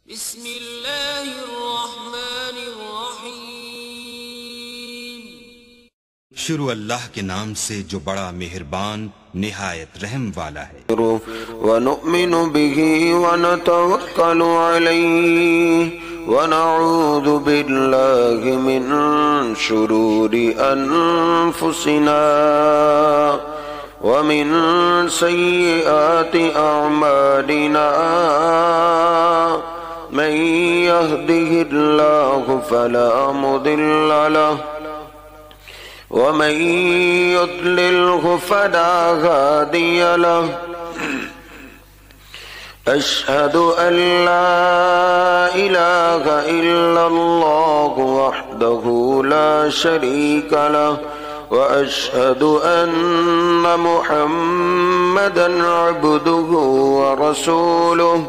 بسم اللہ الرحمن الرحیم۔ شروع اللہ کے نام سے جو بڑا مہربان نہایت رحم والا ہے۔ وَنُؤْمِنُ بِهِ وَنَتَوَكَّلُ عَلَيْهِ وَنَعُوذُ بِاللَّهِ مِنْ شُرُورِ أَنفُسِنَا وَمِنْ سَيِّئَاتِ أَعْمَالِنَا مَنْ يَهْدِهِ اللَّهُ فَلَا مُضِلَّ لَهُ وَمَنْ يُضْلِلْهُ فَلَا هَادِيَ لَهُ أَشْهَدُ أَنْ لَا إِلَهَ إِلَّا اللَّهُ وَحْدَهُ لَا شَرِيكَ لَهُ وَأَشْهَدُ أَنَّ مُحَمَّدًا عَبْدُهُ وَرَسُولُهُ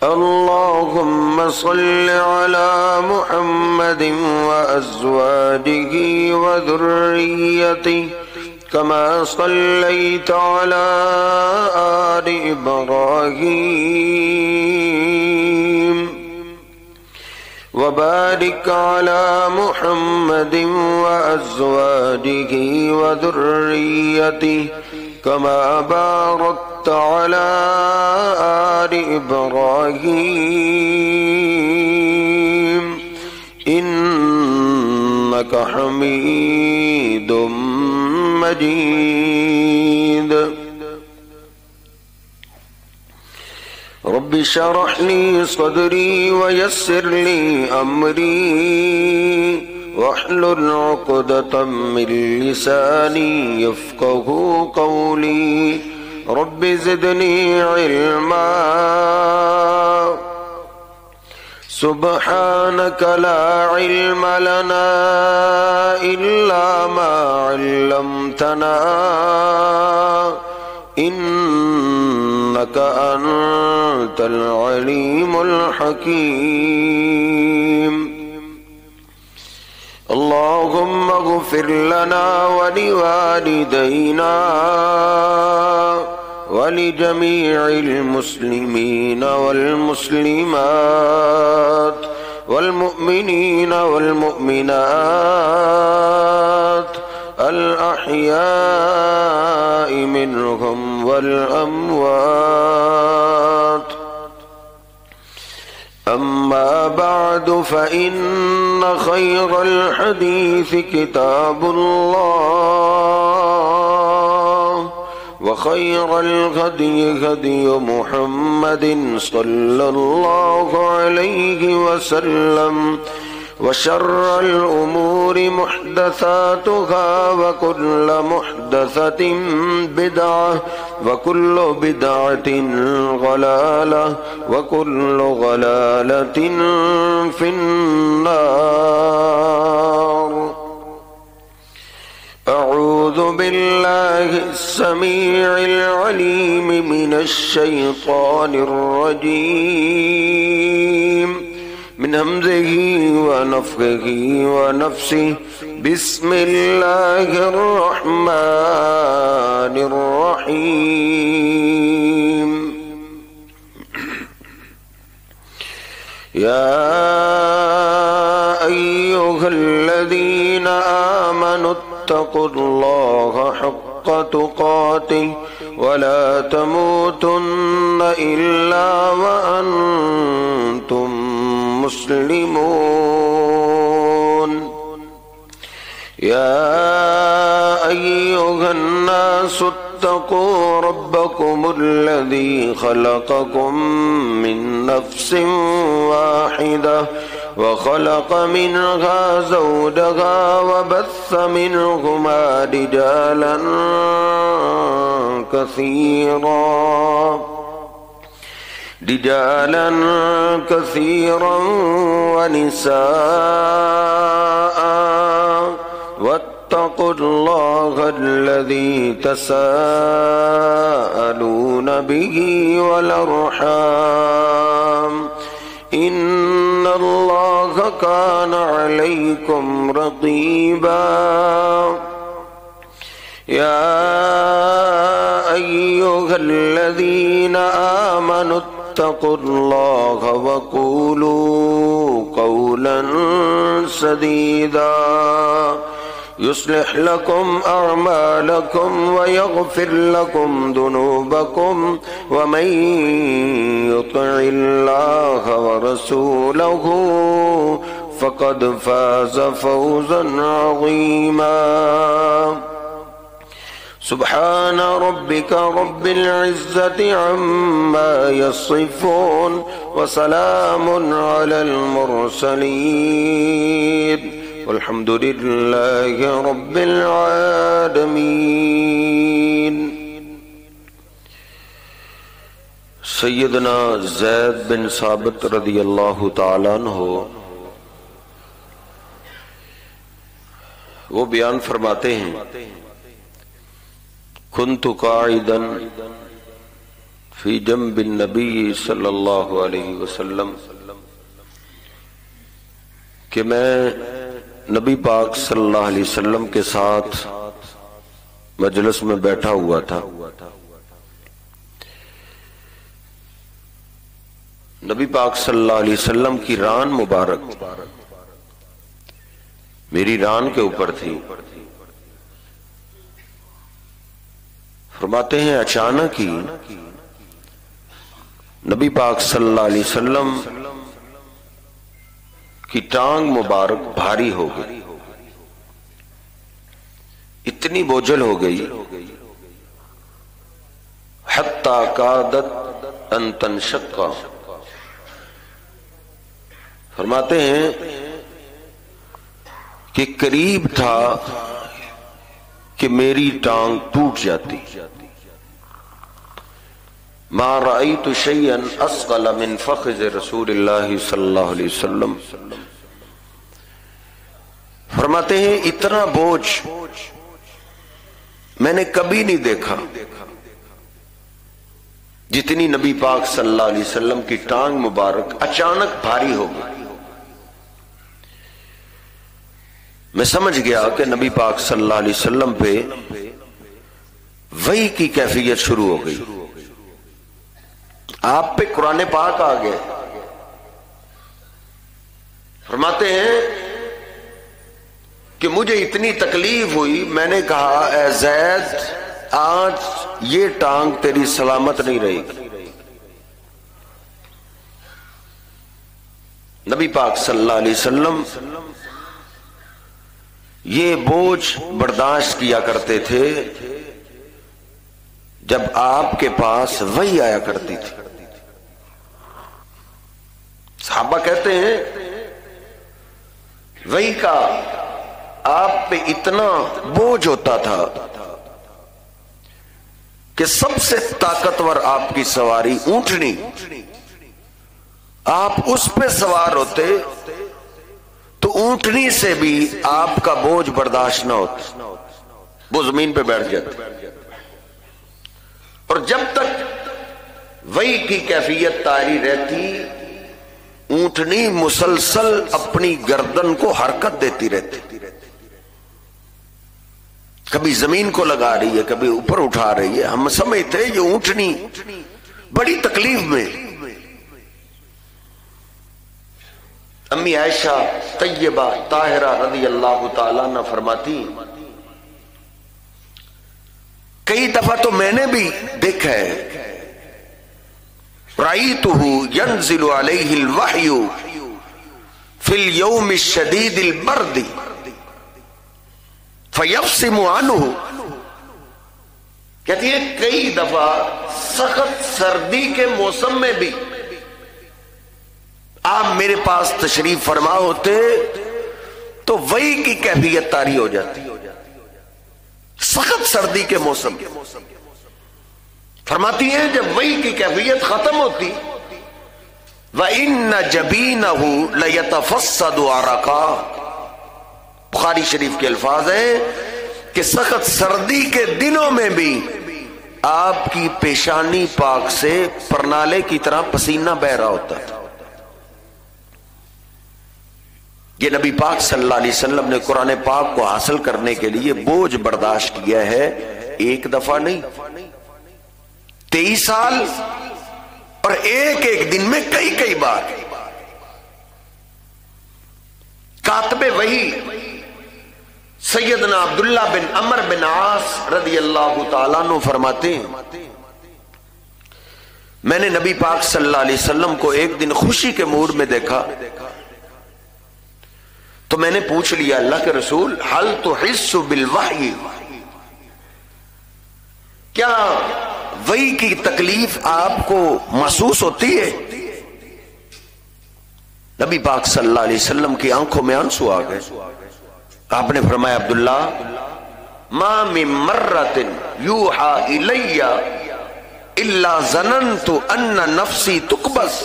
اللهم صل على محمد وأزواجه وذريته كما صليت على آل إبراهيم وبارك على محمد وأزواجه وذريته كما باركت على آل إبراهيم إنك حميد مجيد رب اشرح لي صدري ويسر لي أمري واحلل عقدة من لساني يفقهوا قولي رب زدني علما سبحانك لا علم لنا إلا ما علمتنا إنك أنت العليم الحكيم اللهم اغفر لنا ولوالدينا ولجميع المسلمين والمسلمات والمؤمنين والمؤمنات الأحياء منهم والأموات أما بعد فإن خير الحديث كتاب الله وخير الهدي هدي محمد صلى الله عليه وسلم وشر الأمور محدثاتها وكل محدثة بدعة وكل بدعة ضلالة وكل ضلالة في النار أعوذ بالله السميع العليم من الشيطان الرجيم من همزه ونفخه ونفسه بسم الله الرحمن الرحيم يا أيها الذين آمنوا اتقوا الله حق تقاته ولا تموتن إلا وأنتم مسلمون يا أيها الناس اتقوا ربكم الذي خلقكم من نفس واحدة وخلق منها زوجها وبث منهما رجالا كثيرا ونساء واتقوا الله الذي تساءلون به والأرحام إن الله كان عليكم رقيبا يا أيها الذين آمنوا اتقوا الله وقولوا قولا سديدا يصلح لكم أعمالكم ويغفر لكم ذنوبكم ومن يطع الله ورسوله فقد فاز فوزا عظيما سبحان ربك رب العزة عما يصفون وسلام على المرسلين والحمد لله رب العالمين. سیدنا زید بن ثابت رضی اللہ تعالیٰ عنہ وہ بیان فرماتے ہیں کنت قاعدا فی جنب النبی صلی اللہ علیہ وسلم کہ میں نبی پاک صلی اللہ علیہ وسلم کے ساتھ مجلس میں بیٹھا ہوا تھا. نبی پاک صلی اللہ علیہ وسلم کی ران مبارک میری ران کے اوپر تھی. فرماتے ہیں اچانک ہی نبی پاک صلی اللہ علیہ وسلم کی ٹانگ مبارک بھاری ہو گئی, اتنی بوجھل ہو گئی حتی کادت ان تنشق. فرماتے ہیں کہ قریب تھا کہ میری ٹانگ ٹوٹ جاتی. ما رأيت شيئا اثقل من فخذ رسول اللہ صلی اللہ علیہ وسلم. فرماتے ہیں اتنا بوجھ میں نے کبھی نہیں دیکھا جتنی نبی پاک صلی اللہ علیہ وسلم کی ٹانگ مبارک اچانک بھاری ہو گئی. میں سمجھ گیا کہ نبی پاک صلی اللہ علیہ وسلم پہ وحی کی کیفیت شروع ہو گئی, آپ پہ قرآن پاک آ گئے. فرماتے ہیں کہ مجھے اتنی تکلیف ہوئی, میں نے کہا اے زید آج یہ ٹانگ تیری سلامت نہیں رہے گی. نبی پاک صلی اللہ علیہ وسلم یہ بوجھ برداشت کیا کرتے تھے جب آپ کے پاس وحی آیا کرتی تھی. صحابہ کہتے ہیں وحی کا آپ پہ اتنا بوجھ ہوتا تھا کہ سب سے طاقتور آپ کی سواری اونٹنی, آپ اس پہ سوار ہوتے تو اونٹنی سے بھی آپ کا بوجھ برداشت نہ ہوتا, وہ زمین پہ بیٹھ جاتے. اور جب تک وحی کی کیفیت طاری رہتی اونٹنی مسلسل اپنی گردن کو حرکت دیتی رہتی, کبھی زمین کو لگا رہی ہے کبھی اوپر اٹھا رہی ہے. ہم سمجھتے یہ اونٹنی بڑی تکلیف میں. امی عائشہ طیبہ طاہرہ رضی اللہ تعالیٰ عنہ فرماتی کئی دفعہ تو میں نے بھی دیکھا ہے رأیتہ ینزل علیہ الوحی فی اليوم الشدید البرد فیفصم عنہ. کہتی ہے کئی دفعہ سخت سردی کے موسم میں بھی آپ میرے پاس تشریف فرما ہوتے تو وحی کی کیفیت طاری ہو جاتی سخت سردی کے موسم. فرماتی ہیں جب وحی کی کیفیت ختم ہوتی وَإِنَّ جَبِينَهُ لَيَتَفَصَّدُ عَرَقًا. بخاری شریف کے الفاظ ہیں کہ سخت سردی کے دنوں میں بھی آپ کی پیشانی پاک سے پرنالے کی طرح پسینہ بہ رہا ہوتا تھا. یہ نبی پاک صلی اللہ علیہ وسلم نے قرآن پاک کو حاصل کرنے کے لیے بوجھ برداشت کیا ہے, ایک دفعہ نہیں 23 سال اور ایک ایک دن میں کئی کئی بار. کاتب وحی سیدنا عبداللہ بن عمر بن عاص رضی اللہ تعالیٰ عنہ فرماتے ہیں میں نے نبی پاک صلی اللہ علیہ وسلم کو ایک دن خوشی کے موڈ میں دیکھا تو میں نے پوچھ لیا اللہ کے رسول حل تحس بالوحی، کیا وحی کی تکلیف آپ کو محسوس ہوتی ہے؟ نبی پاک صلی اللہ علیہ وسلم کی آنکھوں میں آنسو آ گئے. آپ نے فرمایا عبداللہ ما من مرۃ یوحى الی الا ظننت ان نفسی تقبض.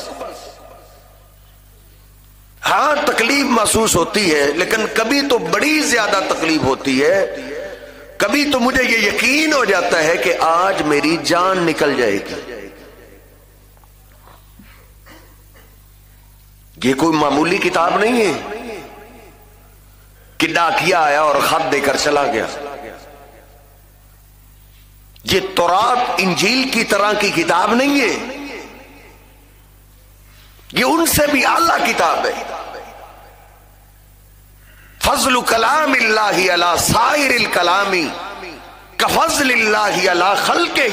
ہاں تکلیف محسوس ہوتی ہے لیکن کبھی تو بڑی زیادہ تکلیف ہوتی ہے، کبھی تو مجھے یہ یقین ہو جاتا ہے کہ آج میری جان نکل جائے گی. یہ کوئی معمولی کتاب نہیں ہے کہ ڈاکیا آیا اور خط دے کر چلا گیا. یہ تورات انجیل کی طرح کی کتاب نہیں ہے، یہ ان سے بھی اعلیٰ کتاب ہے. فضل کلام اللہ علی سائر الکلام کفضل اللہ علی خلقہ.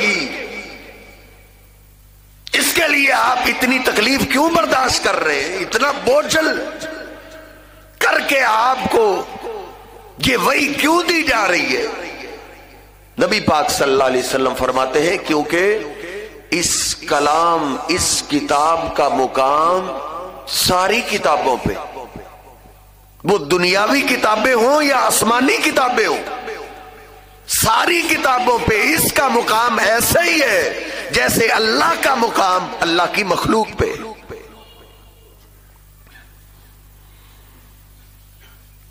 اس کے لیے آپ اتنی تکلیف کیوں برداشت کر رہے ہیں؟ اتنا بوجھل کر کے آپ کو یہ وحی کیوں دی جا رہی ہے؟ نبی پاک صلی اللہ علیہ وسلم فرماتے ہیں کیونکہ اس کلام، اس کتاب کا مقام ساری کتابوں پہ، وہ دنیاوی کتابیں ہوں یا آسمانی کتابیں ہوں، ساری کتابوں پہ اس کا مقام ایسا ہی ہے جیسے اللہ کا مقام اللہ کی مخلوق پہ.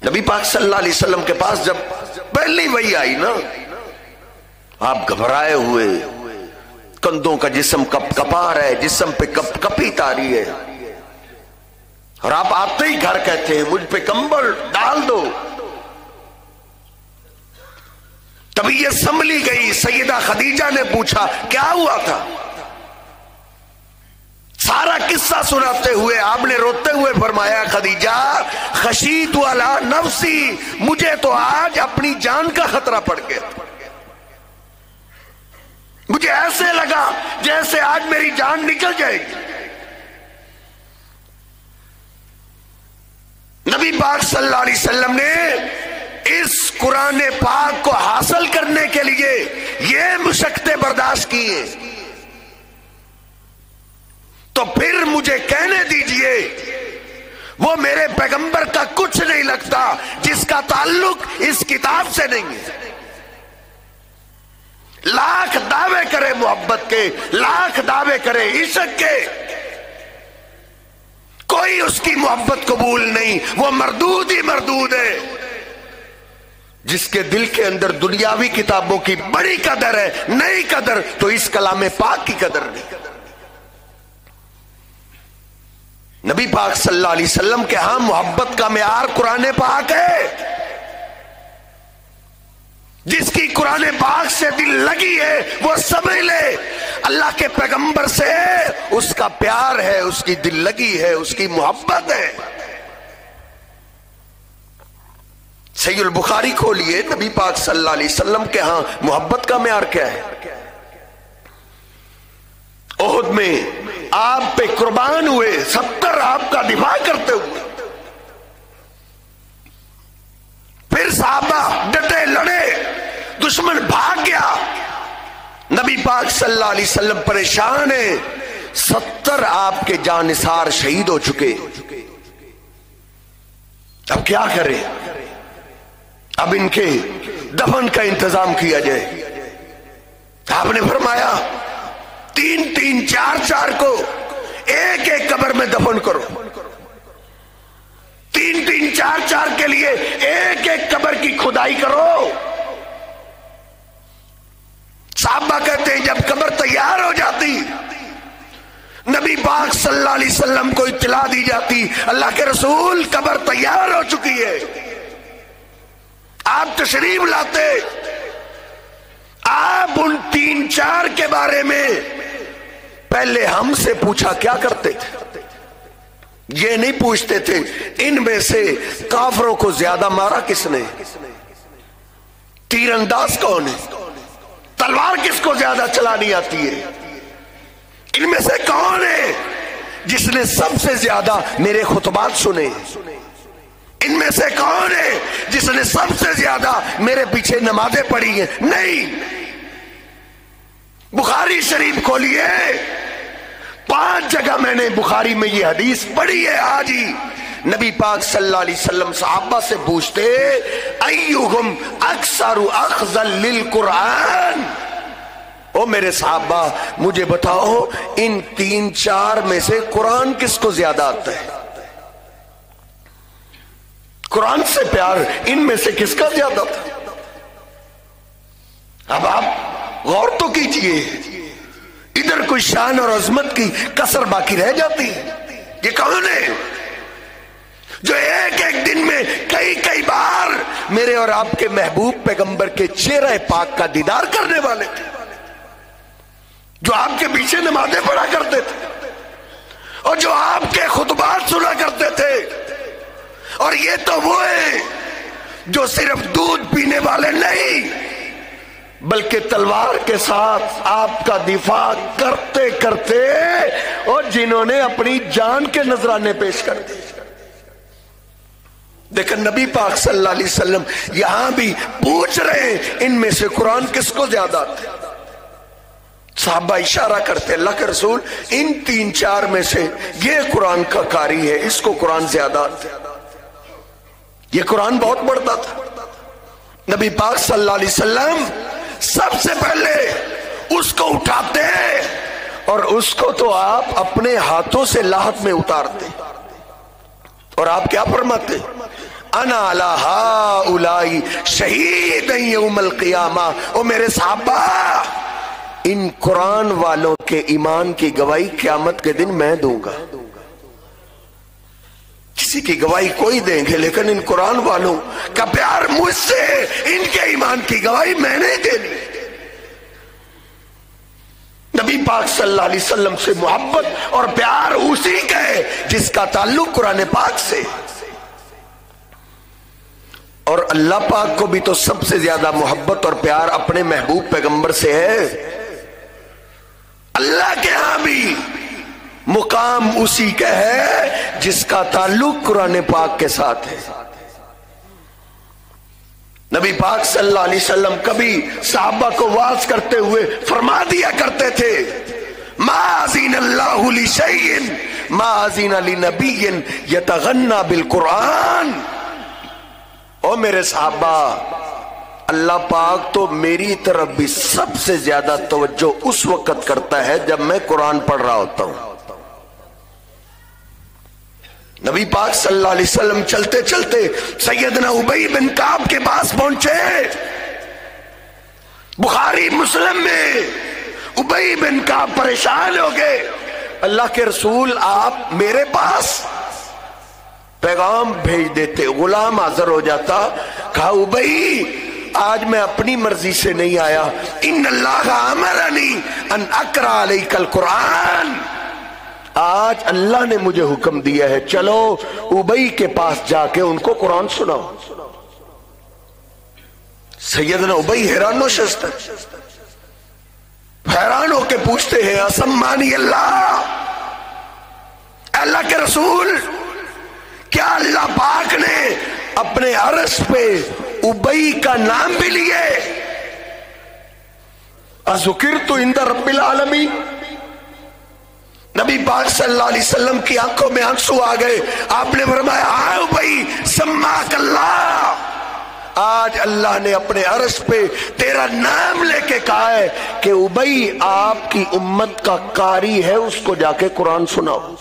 نبی پاک صلی اللہ علیہ وسلم کے پاس جب پہلی وحی آئی نا، آپ گھبرائے ہوئے، کندھوں کا جسم کپ کپا رہا ہے، جسم پہ کپ کپی تاری ہے، اور آپ آتے ہی گھر کہتے ہیں مجھ پہ کمبل ڈال دو. طبیعت سنبھلی گئی. سیدہ خدیجہ نے پوچھا کیا ہوا تھا؟ سارا قصہ سناتے ہوئے آپ نے روتے ہوئے فرمایا خدیجہ خشیت علی نفسی، مجھے تو آج اپنی جان کا خطرہ پڑ گیا. مجھے ایسے لگا جیسے آج میری جان نکل جائے گی. نبی پاک صلی اللہ علیہ وسلم نے اس قرآن پاک کو حاصل کرنے کے لیے یہ مشقتیں برداشت کی ہیں. تو پھر مجھے کہنے دیجئے وہ میرے پیغمبر کا کچھ نہیں لگتا جس کا تعلق اس کتاب سے نہیں ہے. لاکھ دعوے کرے محبت کے، لاکھ دعوے کرے عشق کے، کوئی اس کی محبت قبول نہیں. وہ مردود ہی مردود ہے. جس کے دل کے اندر دنیاوی کتابوں کی بڑی قدر ہے، نئی قدر، تو اس کلام پاک کی قدر نہیں. نبی پاک صلی اللہ علیہ وسلم کے ہاں محبت کا معیار قرآن پاک ہے. جس کی قرآن پاک سے دل لگی ہے وہ سمجھ لے اللہ کے پیغمبر سے اس کا پیار ہے، اس کی دل لگی ہے، اس کی محبت ہے. صحیح البخاری کھولیے، نبی پاک صلی اللہ علیہ وسلم کے ہاں محبت کا معیار کیا ہے؟ احد میں آپ پہ قربان ہوئے، 70 آپ کا دفاع کرتے ہوئے، پھر صحابہ ڈٹے لڑے، دشمن بھاگ گیا، نبی پاک صلی اللہ علیہ وسلم پریشان ہیں. 70 آپ کے جانثار شہید ہو چکے. اب کیا کریں؟ اب ان کے دفن کا انتظام کیا جائے. آپ نے فرمایا 3-3 4-4 کو ایک ایک قبر میں دفن کرو. 3-3 4-4 کے لیے ایک ایک قبر کی کھدائی کرو. صحابہ کہتے ہیں جب قبر تیار ہو جاتی، نبی پاک صلی اللہ علیہ وسلم کو اطلاع دی جاتی اللہ کے رسول قبر تیار ہو چکی ہے. آپ تشریف لاتے، آپ ان 3-4 کے بارے میں پہلے ہم سے پوچھا کیا کرتے تھے؟ یہ نہیں پوچھتے تھے ان میں سے کافروں کو زیادہ مارا کس نے، تیر انداز کون ہے، تلوار کس کو زیادہ چلانی آتی ہے، ان میں سے کون ہے جس نے سب سے زیادہ میرے خطبات سنے، ان میں سے کون ہے جس نے سب سے زیادہ میرے پیچھے نمازیں پڑھی ہیں؟ نہیں. بخاری شریف کھولیے، 5 جگہ میں نے بخاری میں یہ حدیث پڑھی ہے. آج ہی نبی پاک صلی اللہ علیہ وسلم صحابہ سے پوچھتے ایہم اکثر اخذا للقرآن، او میرے صحابہ مجھے بتاؤ ان 3-4 میں سے قرآن کس کو زیادہ آتا ہے، قرآن سے پیار ان میں سے کس کا زیادہ تھا؟ اب آپ غور تو کیجئے، ادھر کوئی شان اور عظمت کی کسر باقی رہ جاتی ہے. یہ کون ہے جو ایک ایک دن میں کئی بار میرے اور آپ کے محبوب پیغمبر کے چہرہ پاک کا دیدار کرنے والے تھے، جو آپ کے پیچھے نمازیں پڑھا کرتے تھے اور جو آپ کے خطبات سنا کرتے تھے؟ اور یہ تو وہ ہیں جو صرف دودھ پینے والے نہیں بلکہ تلوار کے ساتھ آپ کا دفاع کرتے کرتے اور جنہوں نے اپنی جان کے نذرانے پیش کر دی. دیکھیں نبی پاک صلی اللہ علیہ وسلم یہاں بھی پوچھ رہے ہیں ان میں سے قرآن کس کو زیادہ آتا ہے. صحابہ اشارہ کرتے اللہ کے رسول ان 3-4 میں سے یہ قرآن کا قاری ہے، اس کو قرآن زیادہ آتا ہے. یہ قرآن بہت بڑھتا تھا. نبی پاک صلی اللہ علیہ وسلم سب سے پہلے اس کو اٹھاتے اور اس کو تو آپ اپنے ہاتھوں سے لاحت میں اتارتے اور آپ کیا فرماتے؟ انا علی ہؤلاء شہید یوم القیامہ. او میرے صحابہ ان قرآن والوں کے ایمان کی گواہی قیامت کے دن میں دوں گا. کسی کی گواہی کوئی دیں گے لیکن ان قرآن والوں کا پیار مجھ سے، ان کے ایمان کی گواہی میں نہیں دینی. نبی پاک صلی اللہ علیہ وسلم سے محبت اور پیار اسی کا ہے جس کا تعلق قرآن پاک سے، اور اللہ پاک کو بھی تو سب سے زیادہ محبت اور پیار اپنے محبوب پیغمبر سے ہے. اللہ کے ہاں بھی مقام اسی کا ہے جس کا تعلق قرآن پاک کے ساتھ ہے. نبی پاک صلی اللہ علیہ وسلم کبھی صحابہ کو واعظ کرتے ہوئے فرما دیا کرتے تھے ما اذن اللہ لشیء ما اذن لنبی یتغنى بالقرآن. او میرے صحابہ اللہ پاک تو میری طرف بھی سب سے زیادہ توجہ اس وقت کرتا ہے جب میں قرآن پڑھ رہا ہوتا ہوں. نبی پاک صلی اللہ علیہ وسلم چلتے چلتے سیدنا ابی بن کعب کے پاس پہنچے. بخاری مسلم میں ابی بن کعب پریشان ہو گئے، اللہ کے رسول آپ میرے پاس پیغام بھیج دیتے، غلام حاضر ہو جاتا. کہا ابی آج میں اپنی مرضی سے نہیں آیا، ان اللہ امرنی ان اقرأ علیک القرآن، آج اللہ نے مجھے حکم دیا ہے چلو ابی کے پاس جا کے ان کو قرآن سناؤ. سیدنا ابی حیران و شست حیران ہو کے پوچھتے ہیں اسمانی اللہ، اللہ کے رسول کیا اللہ پاک نے اپنے عرش پہ ابی کا نام بھی لیے؟ اذکرت عند رب العالمین. نبی پاک صلی اللہ علیہ وسلم کی آنکھوں میں آنسو آ گئے. آپ نے فرمایا ہاں ابی سماک اللہ، آج اللہ نے اپنے عرش پہ تیرا نام لے کے کہا ہے کہ ابی آپ کی امت کا قاری ہے، اس کو جا کے قرآن سناؤ.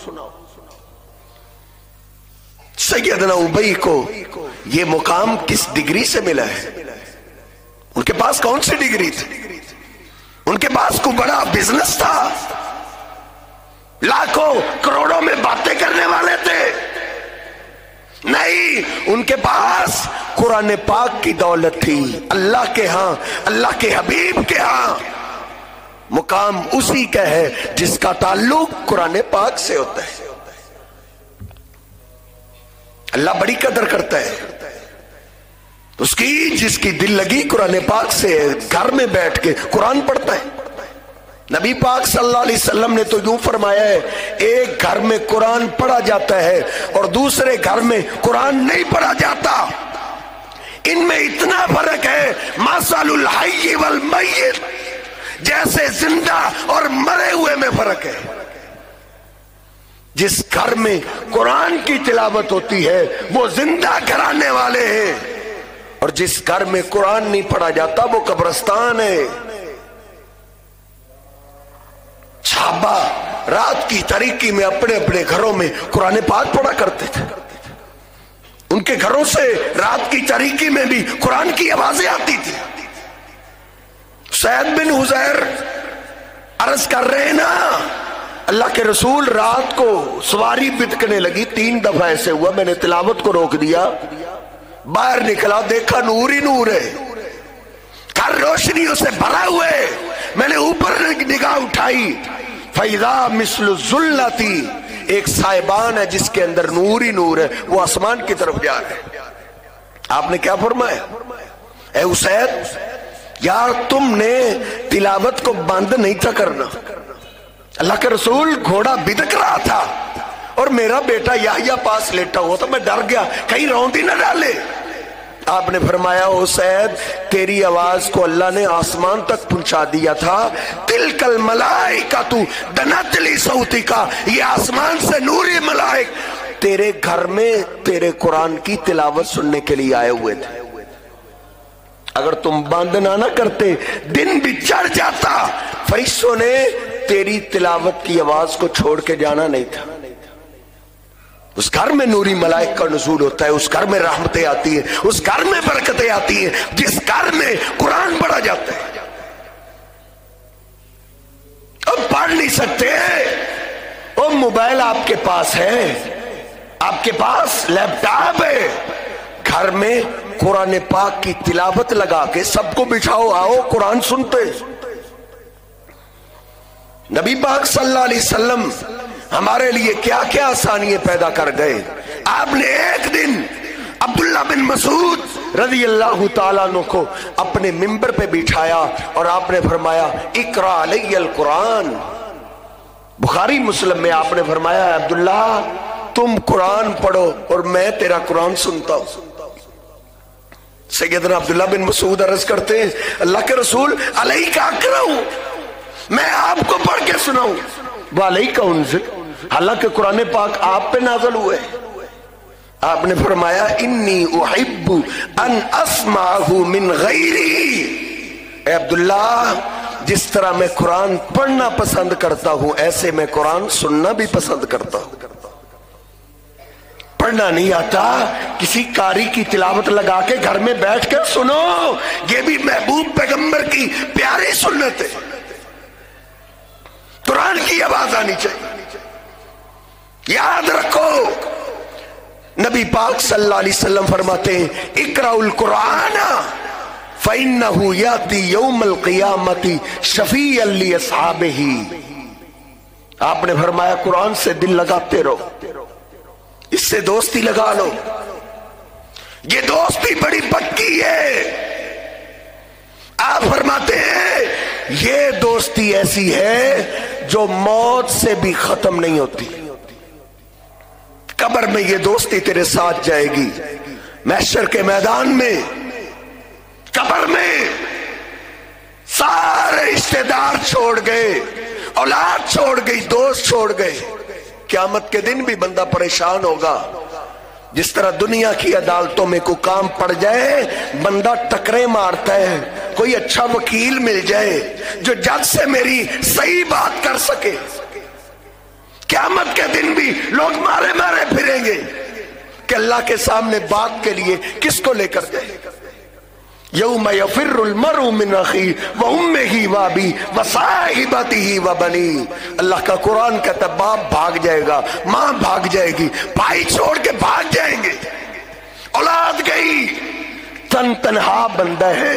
سیدنا ابی کو یہ مقام کس ڈگری سے ملا ہے؟ ان کے پاس کون سی ڈگری تھی؟ ان کے پاس کوئی بڑا بزنس تھا؟ لاکھوں کروڑوں میں باتیں کرنے والے تھے؟ نہیں، ان کے پاس قرآن پاک کی دولت تھی. اللہ کے ہاں، اللہ کے حبیب کے ہاں مقام اسی کا ہے جس کا تعلق قرآن پاک سے ہوتا ہے. اللہ بڑی قدر کرتا ہے اس کی جس کی دل لگی قرآن پاک سے گھر میں بیٹھ کے قرآن پڑھتا ہے. نبی پاک صلی اللہ علیہ وسلم نے تو یوں فرمایا ہے ایک گھر میں قرآن پڑھا جاتا ہے اور دوسرے گھر میں قرآن نہیں پڑھا جاتا. ان میں اتنا فرق ہے مثل الحی والمیت، جیسے زندہ اور مرے ہوئے میں فرق ہے. جس گھر میں قرآن کی تلاوت ہوتی ہے وہ زندہ کرانے والے ہیں، اور جس گھر میں قرآن نہیں پڑھا جاتا وہ قبرستان ہے. صحابہ رات کی تاریکی میں اپنے اپنے گھروں میں قرآن پاک پڑھا کرتے تھے. ان کے گھروں سے رات کی تاریکی میں بھی قرآن کی آوازیں آتی تھی. سعید بن حذیر عرض کر رہے نا اللہ کے رسول رات کو سواری بتکنے لگی، 3 دفعہ ایسے ہوا میں نے تلاوت کو روک دیا، باہر نکلا دیکھا نور ہی نور ہے، گھر روشنیوں سے بھرا ہوئے. میں نے اوپر نگاہ اٹھائی فَإِذَا مِثْلُ الظُّلَّةِ، ایک سائبان ہے جس کے اندر نور ہی نور ہے، وہ آسمان کی طرف جا رہے ہیں. آپ نے کیا فرمایا؟ اے اسید یار تم نے تلاوت کو بند نہیں تھا کرنا. اللہ کے رسول گھوڑا بدک رہا تھا اور میرا بیٹا یحییٰ پاس لیٹا ہوا تھا، میں ڈر گیا کہیں روندی نہ ڈالے. آپ نے فرمایا او سید تیری آواز کو اللہ نے آسمان تک پہنچا دیا تھا. تلک الملائکۃ دنت لصوتک، یہ آسمان سے نوری ملائک تیرے گھر میں تیرے قرآن کی تلاوت سننے کے لیے آئے ہوئے تھے. اگر تم بند نہ کرتے دن بھی چڑھ جاتا، فرشتوں نے تیری تلاوت کی آواز کو چھوڑ کے جانا نہیں تھا. اس گھر میں نوری ملائک کا نزول ہوتا ہے، اس گھر میں رحمتیں آتی ہیں، اس گھر میں برکتیں آتی ہیں جس گھر میں قرآن پڑھا جاتا ہے. اب پڑھ نہیں سکتے وہ موبائل آپ کے پاس ہے، آپ کے پاس لیپ ٹاپ ہے، گھر میں قرآن پاک کی تلاوت لگا کے سب کو بٹھاؤ آؤ قرآن سنتے. نبی پاک صلی اللہ علیہ وسلم ہمارے لیے کیا کیا آسانیاں پیدا کر گئے. آپ نے ایک دن عبداللہ بن مسعود رضی اللہ تعالیٰ عنہ کو اپنے منبر پہ بٹھایا اور آپ نے فرمایا اقرا علی القرآن. بخاری مسلم میں آپ نے فرمایا عبداللہ تم قرآن پڑھو اور میں تیرا قرآن سنتا ہوں. سیدنا عبداللہ بن مسعود عرض کرتے ہیں اللہ کے رسول علیک اقرأ، میں آپ کو پڑھ کے سناؤں. وعلیک انزل، حالانکہ قرآن پاک آپ پہ نازل ہوئے. آپ نے فرمایا انی احب ان اسمعہ من غیری. اے عبداللہ جس طرح میں قرآن پڑھنا پسند کرتا ہوں ایسے میں قرآن سننا بھی پسند کرتا ہوں. پڑھنا نہیں آتا کسی قاری کی تلاوت لگا کے گھر میں بیٹھ کر سنو، یہ بھی محبوب پیغمبر کی پیاری سنت ہے. قرآن کی آواز آنی چاہیے. یاد رکھو نبی پاک صلی اللہ علیہ وسلم فرماتے ہیں اقرأوا القرآن فإنه یأتی یوم القیامت شفیعا لأصحابہ. آپ نے فرمایا قرآن سے دل لگاتے رہو، اس سے دوستی لگا لو. یہ دوستی بڑی پکی ہے. آپ فرماتے ہیں یہ دوستی ایسی ہے جو موت سے بھی ختم نہیں ہوتی. قبر میں یہ دوستی تیرے ساتھ جائے گی، محشر کے میدان میں، قبر میں سارے رشتے دار چھوڑ گئے، اولاد چھوڑ گئی، دوست چھوڑ گئے. قیامت کے دن بھی بندہ پریشان ہوگا. جس طرح دنیا کی عدالتوں میں کوئی کام پڑ جائے بندہ ٹکرے مارتا ہے، کوئی اچھا وکیل مل جائے جو جج سے میری صحیح بات کر سکے. قیامت کے دن بھی لوگ مارے مارے پھریں گے کہ اللہ کے سامنے بات کے لیے کس کو لے کر جائے. یوم یفر المرء من اخیہ وامہ وابیہ وصاحبتہ وبنیہ. اللہ کا قرآن کہتا ہے باپ بھاگ جائے گا، ماں بھاگ جائے گی، بھائی چھوڑ کے بھاگ جائیں گے، اولاد گئی، تنہا بندہ ہے،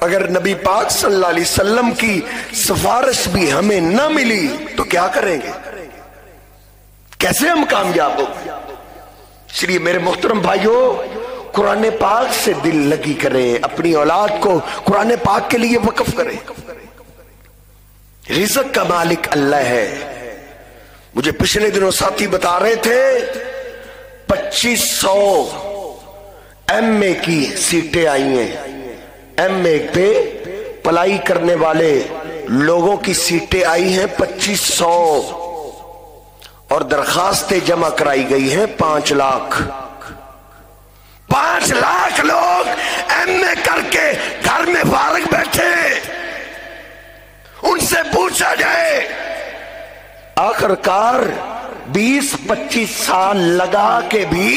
اگر نبی پاک صلی اللہ علیہ وسلم کی سفارش بھی ہمیں نہ ملی تو کیا کریں گے؟ کیسے ہم کامیاب ہو؟ اس لیے میرے محترم بھائیوں، قرآن پاک سے دل لگی کریں، اپنی اولاد کو قرآن پاک کے لیے وقف کریں۔ رزق کا مالک اللہ ہے۔ مجھے پچھلے دنوں ساتھی بتا رہے تھے 2500 ایم اے کی سیٹیں آئی ہیں، ایم اے پہ پلائی کرنے والے لوگوں کی سیٹیں آئی ہیں 2500، اور درخواستیں جمع کرائی گئی ہیں 5 لاکھ۔ 5 لاکھ لوگ ایم اے کر کے گھر میں فارغ بیٹھے، ان سے پوچھا جائے آخر کار 20-25 سال لگا کے بھی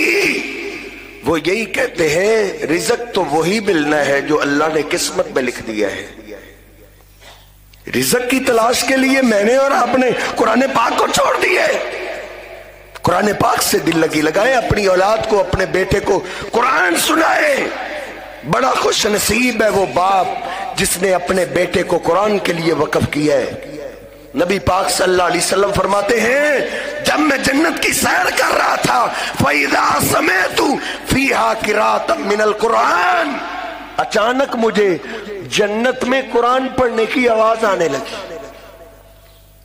وہ یہی کہتے ہیں رزق تو وہی ملنا ہے جو اللہ نے قسمت میں لکھ دیا ہے۔ رزق کی تلاش کے لیے میں نے اور آپ نے قرآن پاک کو چھوڑ دیا ہے۔ قرآن پاک سے دل لگی لگائے، اپنی اولاد کو، اپنے بیٹے کو قرآن سنائے۔ بڑا خوش نصیب ہے وہ باپ جس نے اپنے بیٹے کو قرآن کے لیے وقف کیا ہے۔ نبی پاک صلی اللہ علیہ وسلم فرماتے ہیں جب میں جنت کی سیر کر رہا تھا فَإِذَا سَمِعْتُ فِيهَا قِرَاءَةً مِنَ الْقُرْآنِ، اچانک مجھے جنت میں قرآن پڑھنے کی آواز آنے لگی۔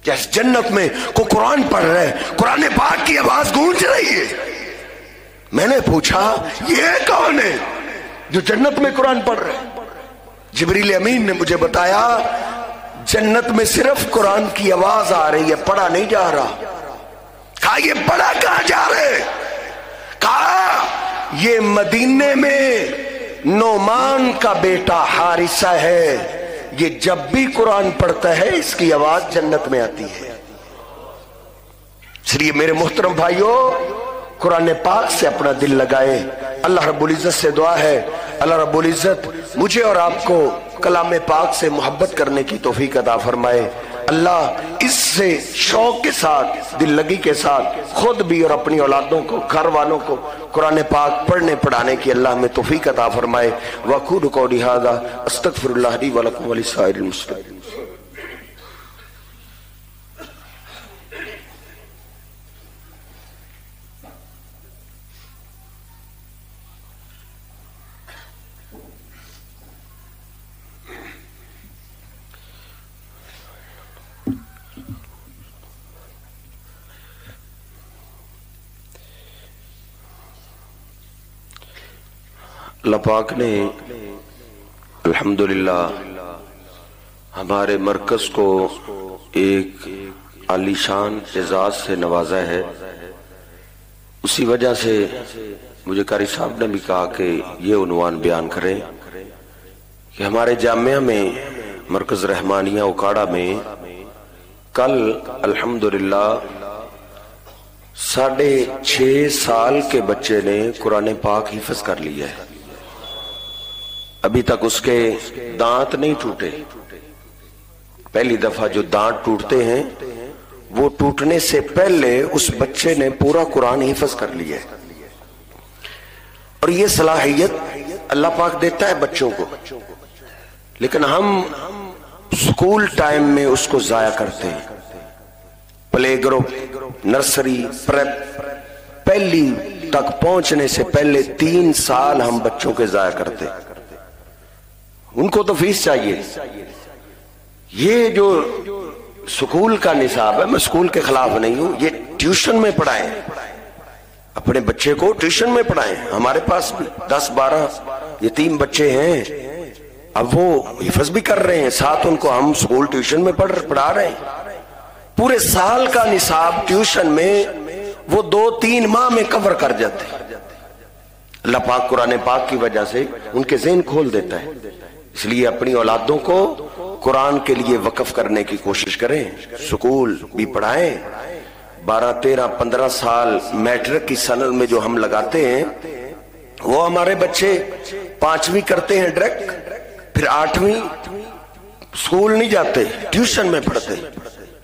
جیسے جنت میں کوئی قرآن پڑھ رہا ہے، قرآن پاک کی آواز گونج رہی ہے۔ میں نے پوچھا یہ کون ہے جو جنت میں قرآن پڑھ رہا ہے؟ جبریل امین نے مجھے بتایا جنت میں صرف قرآن کی آواز آ رہی ہے، پڑھا نہیں جا رہا۔ کہا یہ پڑھا کہاں جا رہے؟ کہا یہ مدینے میں نعمان کا بیٹا حارثہ ہے، یہ جب بھی قرآن پڑھتا ہے اس کی آواز جنت میں آتی ہے۔ اس لیے میرے محترم بھائیوں، قرآن پاک سے اپنا دل لگائے۔ اللہ رب العزت سے دعا ہے اللہ رب العزت مجھے اور آپ کو کلام پاک سے محبت کرنے کی توفیق عطا فرمائے۔ اللہ اس سے شوق کے ساتھ، دل لگی کے ساتھ خود بھی اور اپنی اولادوں کو، گھر والوں کو قرآن پاک پڑھنے پڑھانے کی اللہ ہمیں توفیق عطا فرمائے۔ وَأَقُولُ قَوْلِي هَٰذَا أَسْتَغْفِرُ اللَّهَ لِي وَلَكُمْ وَلِسَائِرِ الْمُسْلِمِينَ۔ اللہ پاک نے الحمدللہ ہمارے مرکز کو ایک عالی شان اعزاز سے نوازا ہے۔ اسی وجہ سے مجھے قاری صاحب نے بھی کہا کہ یہ عنوان بیان کریں کہ ہمارے جامعہ میں مرکز رحمانیہ اکاڑا میں کل الحمدللہ 6.5 سال کے بچے نے قرآن پاک حفظ کر لیا ہے۔ ابھی تک اس کے دانت نہیں ٹوٹے۔ پہلی دفعہ جو دانت ٹوٹتے ہیں وہ ٹوٹنے سے پہلے اس بچے نے پورا قرآن حفظ کر لیا ہے۔ اور یہ صلاحیت اللہ پاک دیتا ہے بچوں کو، لیکن ہم سکول ٹائم میں اس کو ضائع کرتے ہیں۔ پلے گروپ، نرسری، پریپ، پہلی تک پہنچنے سے پہلے 3 سال ہم بچوں کے ضائع کرتے ہیں۔ ان کو تو فیس چاہیے۔ یہ جو سکول کا نصاب ہے، میں سکول کے خلاف نہیں ہوں، یہ ٹیوشن میں پڑھائیں، اپنے بچے کو ٹیوشن میں پڑھائیں۔ ہمارے پاس بھی 10-12 یتیم بچے ہیں، اب وہ حفظ بھی کر رہے ہیں، ساتھ ان کو ہم سکول ٹیوشن میں پڑھا رہے ہیں۔ پورے سال کا نصاب ٹیوشن میں وہ 2-3 ماہ میں کور کر جاتے ہیں۔ اللہ پاک قرآن پاک کی وجہ سے ان کے ذہن کھول دیتا ہے۔ اس لیے اپنی اولادوں کو قرآن کے لیے وقف کرنے کی کوشش کریں، سکول بھی پڑھائیں۔ 12, 13, 15 سال میٹرک کی سند میں جو ہم لگاتے ہیں وہ ہمارے بچے 5ویں کرتے ہیں ڈائریکٹ، پھر 8ویں سکول نہیں جاتے، ٹیوشن میں پڑھتے۔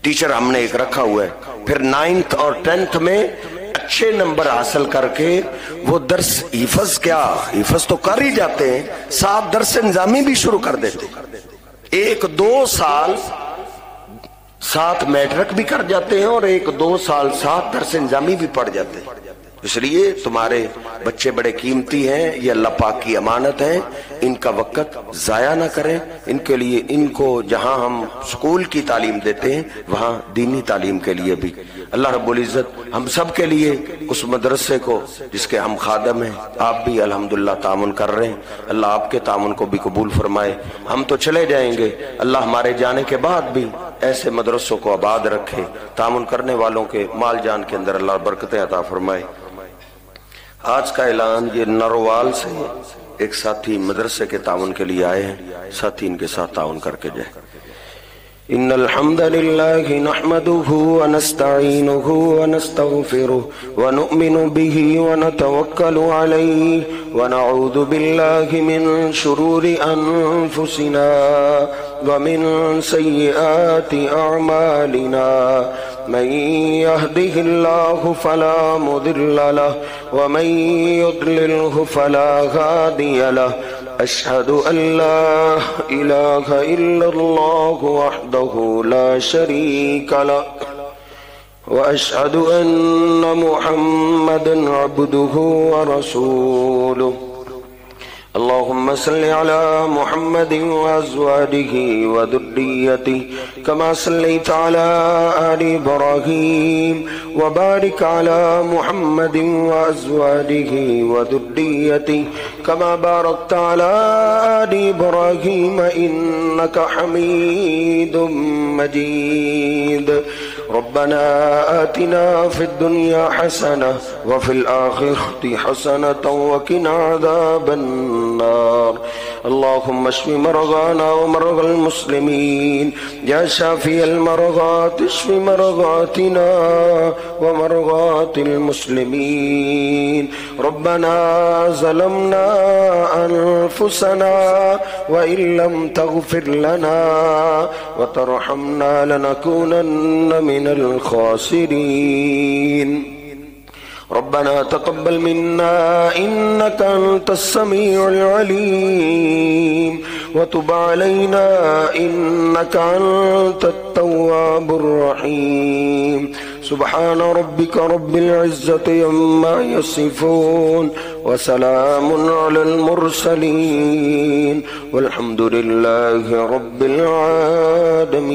ٹیچر ہم نے ایک رکھا ہوا ہے، پھر 9th اور 10th میں اچھے نمبر حاصل کر کے وہ درس حفظ کیا، حفظ تو کر ہی جاتے ہیں، ساتھ درس نظامی بھی شروع کر دیتے، 1-2 سال ساتھ میٹرک بھی کر جاتے ہیں اور 1-2 سال ساتھ درس نظامی بھی پڑھ جاتے ہیں۔ اس لیے تمہارے بچے بڑے قیمتی ہیں، یہ اللہ پاک کی امانت ہے، ان کا وقت ضائع نہ کریں، ان کے لیے ان کو جہاں ہم سکول کی تعلیم دیتے ہیں وہاں دینی تعلیم کے لیے بھی اللہ رب العزت ہم سب کے لیے اس مدرسے کو جس کے ہم خادم ہیں، آپ بھی الحمدللہ تعاون کر رہے ہیں، اللہ آپ کے تعاون کو بھی قبول فرمائے۔ ہم تو چلے جائیں گے، اللہ ہمارے جانے کے بعد بھی ایسے مدرسوں کو آباد رکھے، تعاون کرنے والوں کے مال جان کے اندر اللہ برکتیں عطا فرمائے۔ آج کا اعلان یہ نروال سے ایک ساتھی مدرسے کے تعاون کے لیے آئے ہیں، ساتھی ان کے ساتھ تعاون کر کے جائے۔ ان الحمد لله نحمده ونستعينه ونستغفره ونؤمن به ونتوكل عليه ونعوذ بالله من شرور انفسنا ومن سيئات اعمالنا من يهده الله فلا مضل له ومن يضلله فلا هادي له أشهد أن لا إله إلا الله وحده لا شريك له وأشهد أن محمدا عبده ورسوله اللهم صل على محمد وأزواجه وذريته كما صليت على آل إبراهيم وبارك على محمد وأزواجه وذريته كما باركت على آل إبراهيم إنك حميد مجيد ربنا آتنا في الدنيا حسنة وفي الآخرة حسنة وقنا عذاب النار اللهم اشف مرضانا ومرضى المسلمين يا شافي المرضات اشف مرضاتنا ومرضات المسلمين ربنا ظلمنا أنفسنا وإن لم تغفر لنا وترحمنا لنكونن من الخاسرين ربنا تقبل منا إنك أنت السميع العليم وتب علينا إنك أنت التواب الرحيم سبحان ربك رب العزة عما يصفون وسلام على المرسلين والحمد لله رب العالمين.